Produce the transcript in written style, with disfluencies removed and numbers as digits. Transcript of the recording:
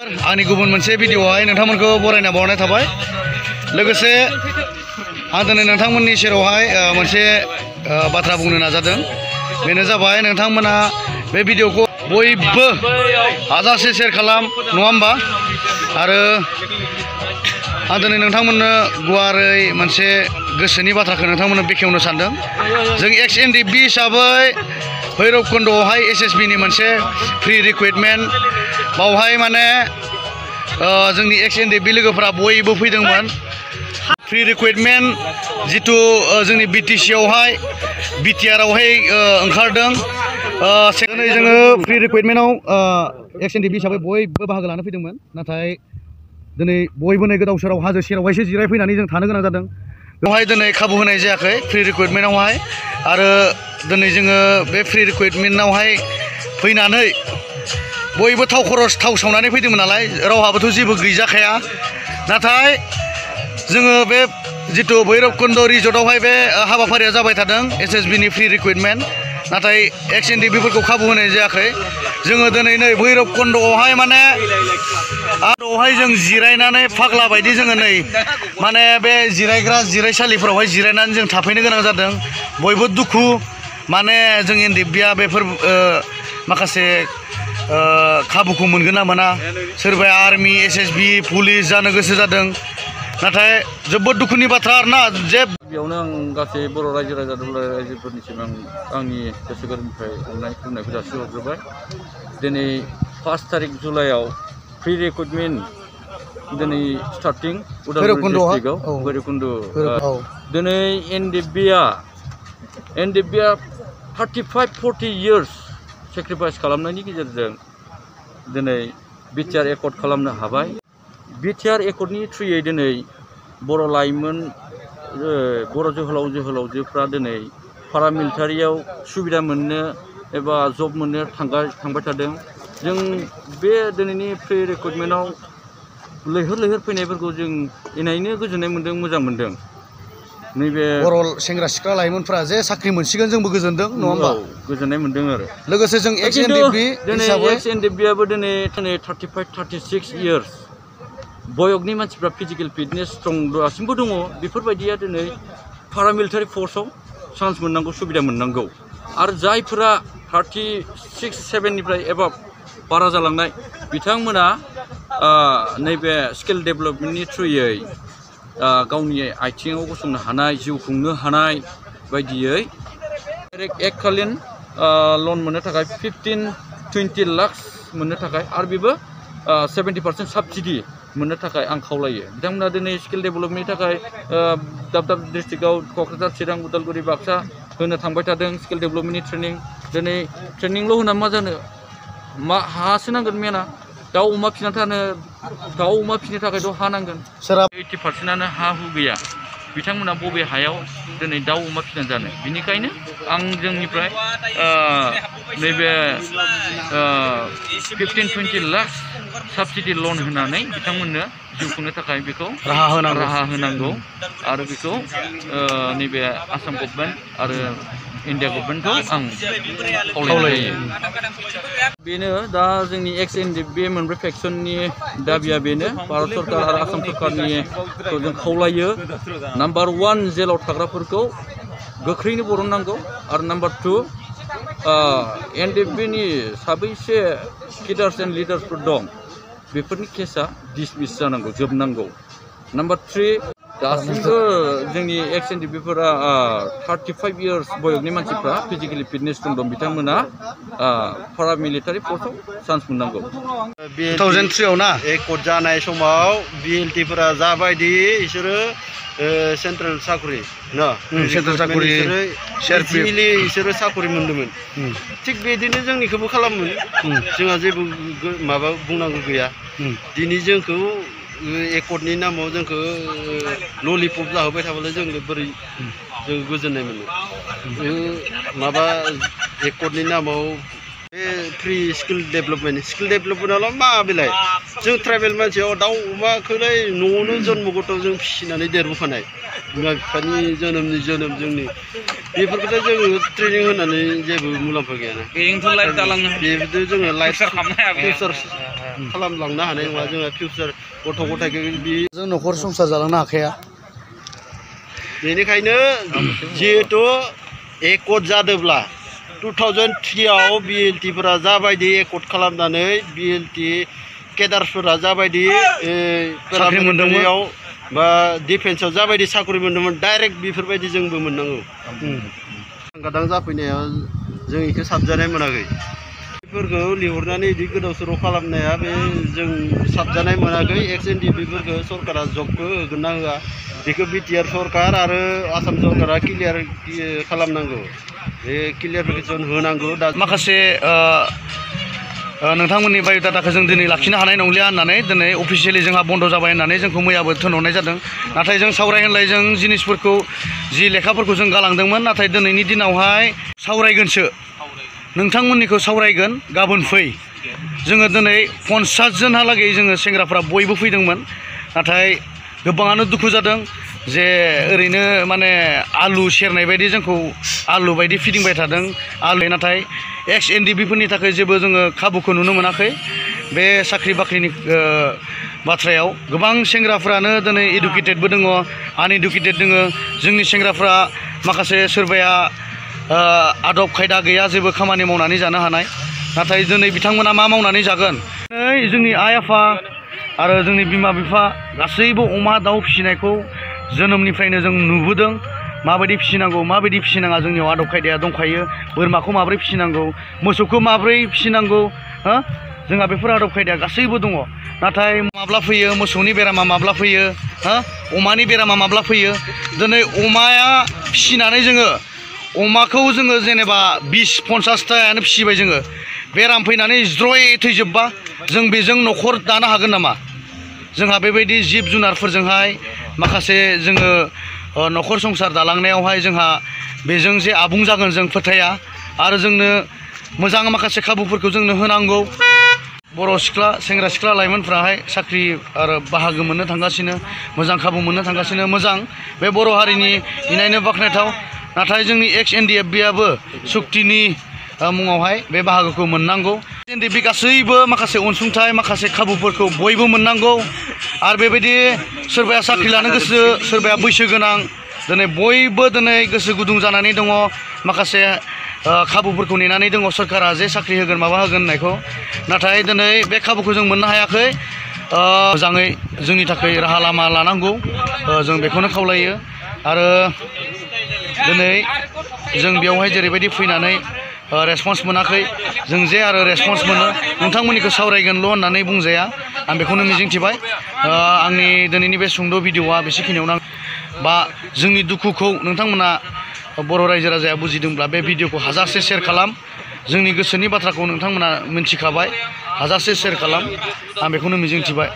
आंनि गुबुन मोनसे भिडिअआवहाय नोंथांमोनखौ बरायना बावनाय थाबाय। लोगोसे आं दिनै नोंथांमोननि सेरावहाय मोनसे बाथ्रा बुंनो नाजादों। बेनो जाबाय नोंथांमोना बे भिडिअखौ बयबो हाजासे शेयार खालाम, नङा होमबा? आरो आं दिनै नोंथांमोननो गुवारै मोनसे गोसोनि बाथ्राखौ नोंथांमोननो बेखेवनो सानदों। जों एक्स एनडिएफबि हिसाबै भैरबकुन्द'आवहाय एसएसबिनि मोनसे फ्रि रिक्रुटमेन्ट, बावहाय माने जोंनि एक्स एनडिएफबि लोगोफोरा बयबो फैदोंमोन। फ्रि रिक्रुटमेन्ट जितु जोंनि बिटिसिआवहाय बिटिआरआवहाय ओंखारदों। दिनै जोङो फ्रि रिक्रुटमेन्टआव एक्स एनडिएफबि हिसाबै बयबो बाहागो लानो फैदोंमोन। नाथाय दिनै बयबो नै गोदाव सोराव हाजो सेरावहायसो जिरायफैनानै जों थानो गोनां जादों। बेवहाय दिनै खाबु होनाय जायाखै फ्रि रिक्रुटमेन्टआवहाय। आरो दिनै जोङो बे फ्रि रिक्रुटमेन्टआवहाय फैनानै बयबो थाव खरस थाव सावनानै फैदोंमोन नालाय, रावहाबोथ' जेबो गैजाखाया। नाथाय जोङो बे जितु भैरबकुन्द' रिजर्टआवहाय बे हाबाफारिया जाबाय थादों एसएसबिनि फ्रि रिक्रुटमेन्ट, नाथाय एक्स एनडिएफबिफोरखौ खाबु होनाय जायाखै। जोङो दिनै नै भैरबकुन्द'आवहाय माने आरोवहाय जों जिरायनानै फाग्ला बायदि जोङो नै माने बे जिरायसालिफोरावहाय जिरायनानै जों थाफैनो गोनां जादों। बयबो दुखु, माने जों एनडिएफबिया बेफोर माखासे खाबुखौ मोनगोन ना मोना। सोरबाया आर्मि, एसएसबि, पुलिस जानो गोसो जादों। नाथाय जोबोद दुखुनि बाथ्रा आरोना। जे बेयावनो आं गासै बर' रायजो राजा दुलाराय रायजोफोरनिसिम आंनि गोसो गोरबोनिफ्राय अननाय खुलुमनायखौ जासिहरग्रोबाय। दिनै 1 तारिख जुलाइआव फ्रि रिक्रुटमेन्ट दिनै स्टार्टिं उदालगुरि डिस्ट्रिक्टआव भैरबकुन्द'। दिनै एनडिएफबिया 35-40 इयार्स सेक्रिफाइस खालामनायनि गेजेरजों दिनै बिटिआर एकर्ड खालामनो हाबाय। बिटिआर एकर्डनि थ्रुयै दिनै बर' लाइमोन, बर' जोहोलावजोफ्रा दिनै पारामिलिटारियाव सुबिदा मोननो एबा जब मोननो थांबाय थादों। जों बे दिनैनि फ्रि रिक्रुटमेन्टआव लैहोर फैनायफोरखौ जों इनायनो गोजोननाय मोन्दों, मोजां मोन्दों। नैबे बर' सेंग्रा सिख्ला लाइमोनफ्रा जे साख्रि मोनसिगोन जोंबो गोजोनदों, नङा होमबा? गोजोननाय मोनदों आरो लोगोसे जों एक्स एनडिएफबि हिसाबै एक्स एनडिएफबिआबो दिनै 35-36 इयार्स बयगनि मानसिफ्रा फिजिकेल फिटनेस स्ट्रं दासिमबो दङ। बेफोरबायदिया दिनै पारामिलिटारि फर्सआव चान्स मोननांगौ, सुबिदा मोननांगौ। आरो जायफोरा 36-37निफ्राय एबा बारा जालांनाय बिथांमोना नैबे स्किल डेभेलपमेन्टनि थ्रुयै गावनि आथिङाव गसंनो हानाय, जिउ खुंनो हानाय बायदियै एककालीन लन मोननो थाखाय 15-20 लाख मोननो थाखाय, आरो बेबो 70% साबसिडि मोननो थाखाय आं खावलायो। बिथांमोना दिनै स्किल डेभेलपमेन्टनि थाखाय दाब दाब डिस्ट्रिक्टआव क'क्राझार, चिरां, उदालगुरि, बाक्सा होनो थांबाय थादों स्किल डेभेलपमेन्टनि ट्रेनिं। दिनै ट्रेनिंल' होना मा जानो, हासो नांगोन। मेना दाउ अमा फिसिनो थाखायथ' हा नांगोन। 80%आनो हा हु गैया। बिथांमोना बबे हायाव दिनै दाउ अमा फिसिनानै जानो? बेनिखायनो आं जोंनिफ्राय नैबे 15-20 लाख साबसिडि लन होनानै बिथांमोननो जिउ खुंनो थाखाय बेखौ राहा होनांगौ। आरो बेखौ नैबे आसाम गभर्नमेन्ट आरो इन्डिया गभर्नमेन्टखौ आं खावलायनाय जायो। बेनो दा जोंनि एक्स एनडिएफबि मोनब्रै फेक्सननि दाबिया बेनो। भारत सरकार आरो आसाम सरकारनिखौ जों खावलायो, नाम्बार 1 जेलाव थाग्राफोरखौ गोख्रैनो बरननांगौ। आरो नाम्बार 2 एनडिएफबिनि साबैसे किडार्स एन्ड लिडार्सफोर दं बेफोरनि केसा डिसमिस जानांगौ, जोबनांगौ। नाम्बार 3 दासिमबो जोंनि एक्स एनडिएफबिफोरा 35 इयार्स बयगनि मानसिफ्रा फिजिकेलि फिटनेस दं, बिथांमोना पारामिलिटारि फर्सआव चान्स मोननांगौ। 2003आव ना एकर्ड जानाय समाव बिएलटिफोरा जाबायदि बिसोरो सेन्ट्रेल साख्रि सेन्ट्रेल साख्रि बिसोरो साख्रि मोन्दोंमोन। थिग बिदिनो जोंनिखौबो खालामोन। जोंहा जेबो माबा बुंनांगौ गैया। दिनै जोंखौ एकर्डनि नामाव जोंखौ ललिपप जाहोबाय थाबालाय जों बोरै जों गोजोननाय मोनो। माबा एकर्डनि नामाव बे फ्रि स्किल डेभेलपमेन्टआल' मा बेलाय? जों ट्राइबेल मानसियाव दाउ अमाखौलाय न'आवनो जन्मगत' जों फिसिनानै देरबोखानाय, बिमा बिफानि जोनोम जोंनि बेफोरखौथ' जोङो ट्रेनिं होनानै जेबो मुलाम्फा गैयाना। बेजोंथ' लाइफ दालांनो बेजों जोङो लाइफ फिउचार खालामनो हाया। खालामलांनो हानाय नङा जोंहा फिउचार गथ' गथायखौ बि जों न'खर संसार जालांनो हाखाया बेनिखायनो जिहेतु एकर्ड जादोंब्ला 2003 BLTफोरा जाबायदि एकर्ड खालामनानै BLT केडारफोरा जाबायदि पेरामिलिटारियाव बा डिफेन्सआव जाबायदि साख्रि मोन्दोंमोन डाइरेक्ट बेफोरबायदि जोंबो मोननांगौ गादां जाफैनाया जों इखौ साबजानाय मोनाखै बेफोरखौ लिहरनानै इदि गोदाव सोराव खालामनाया बे जों साबजानाय मोनाखै XNDP-फोरखौ सरकारा जबखौ होगोन ना होआ बेखौ बिटिआर सरकार आरो आसाम सरकारा क्लियार खालामनांगौ बे क्लियारफिकेसन होनांगौ दा माखासे नोंथांमोननि बाय'डाटाखौ जों दिनै लाखिनो हानाय नंलिया होननानै दिनै अफिसियेलि जोंहा बन्द जाबाय होननानै जोंखौ मैयाबो थिनहरनाय जादों नाथाय जों सावरायहोनलाय जों जिनिसफोरखौ जि लेखाफोरखौ जों गालांदोंमोन नाथाय दिनैनि दिनावहाय सावरायगोनसो नोंथांमोननिखौ सावरायगोन गाबोन फै जोङो दिनै 50 जनहालागै जोङो सेंग्राफ्रा बयबो फैदोंमोन नाथाय गोबाङानो दुखु जादों जे ओरैनो माने आलु सेरनाय बायदि जोंखौ आलु बायदि फिदिंबाय थादों आलु नाथाय XNDP-फोरनि थाखाय जेबो जोङो खाबुखौ नुनो मोनाखै बे साख्रि बाख्रिनि बाथ्रायाव गोबां सेंग्राफ्रानो दिनै इडुकेटेडबो दङ आनइडुकेटेड दङ जोंनि सेंग्राफ्रा माखासे सोरबाया आदब खायदा गैया जेबो खामानि मावनानै जानो हानाय नाथाय दिनै बिथांमोना मा मावनानै जागोन जोंनि आइ आफा आरो जोंनि बिमा बिफा गासैबो अमा दाउ फिसिनायखौ जोनोमनिफ्रायनो जों नुबोदों माबायदि फिसिनांगौ माबायदि फिसिनाङा जोंनियाव आदब खायदाया दंखायो बोरमाखौ माबोरै फिसिनांगौ मोसौखौ माबोरै फिसिनांगौ जोंहा बेफोर आदब खायदाया गासैबो दङ नाथाय माब्ला फैयो मोसौनि बेरामा माब्ला फैयो अमानि बेरामा माब्ला फैयो दिनै अमाया फिसिनानै जोङो अमाखौ जोङो जेनेबा 20-50थायानो फिसिबाय जोङो बेराम फैनानै ज्रय थैजोबबा जों बेजों न'खर दानो हागोन नामा जोंहा बेबायदि जिब जुनारफोरजोंहाय माखासे जोङो न'खर संसार दालांनायावहाय जोंहा बेजों जे आबुं जागोन जों फोथाया आरो जोंनो मोजां माखासे खाबुफोरखौ जोंनो होनांगौ बर' सिख्ला सेंग्रा सिख्ला लाइमोनफ्राहाय साख्रि आरो बाहागो मोननो थांगासिनो मोजां खाबु मोननो थांगासिनो मोजां बे बर' हारिनि इनायनो बाख्नायथाव नाथाय जोंनि XNDP-आबो सुक्तिनि मुङावहाय बे बाहागोखौ मोननांगौ XNDP गासैबो माखासे अनसुंथाइ माखासे खाबुफोरखौ बयबो मोननांगौ आरो बेबायदि सोरबाया साख्रि लानो गोसो सोरबाया बैसो गोनां दिनै बयबो दिनै गोसो गुदुं जानानै दङ माखासे खाबुफोरखौ नेनानै दङ सरकारा जे साख्रि होगोन माबा होगोन होननायखौ नाथाय दिनै बे खाबुखौ जों मोननो हायाखै मोजाङै जोंनि थाखाय राहा लामा लानांगौ जों बेखौनो खावलायो आरो दिनै जों बेयावहाय जेरैबायदि फैनानै रेसपन्स मोनाखै जों जे आरो रेसपन्स मोनो नोंथांमोननिखौ सावरायगोनल' होननानै बुंजाया आं बेखौनो मिजिंथिबाय आंनि दिनैनि बे सुंद' भिडिअ'आ बेसेखिनियावनो बा जोंनि दुखुखौ नोंथांमोना बर' रायजो राजाया बुजिदोंब्ला बे भिडिअ'खौ हाजासे शेयार खालाम जोंनि गोसोनि बाथ्राखौ नोंथांमोना मिन्थिखाबाय हाजासे शेयार खालाम आं बेखौनो मिजिंथिबाय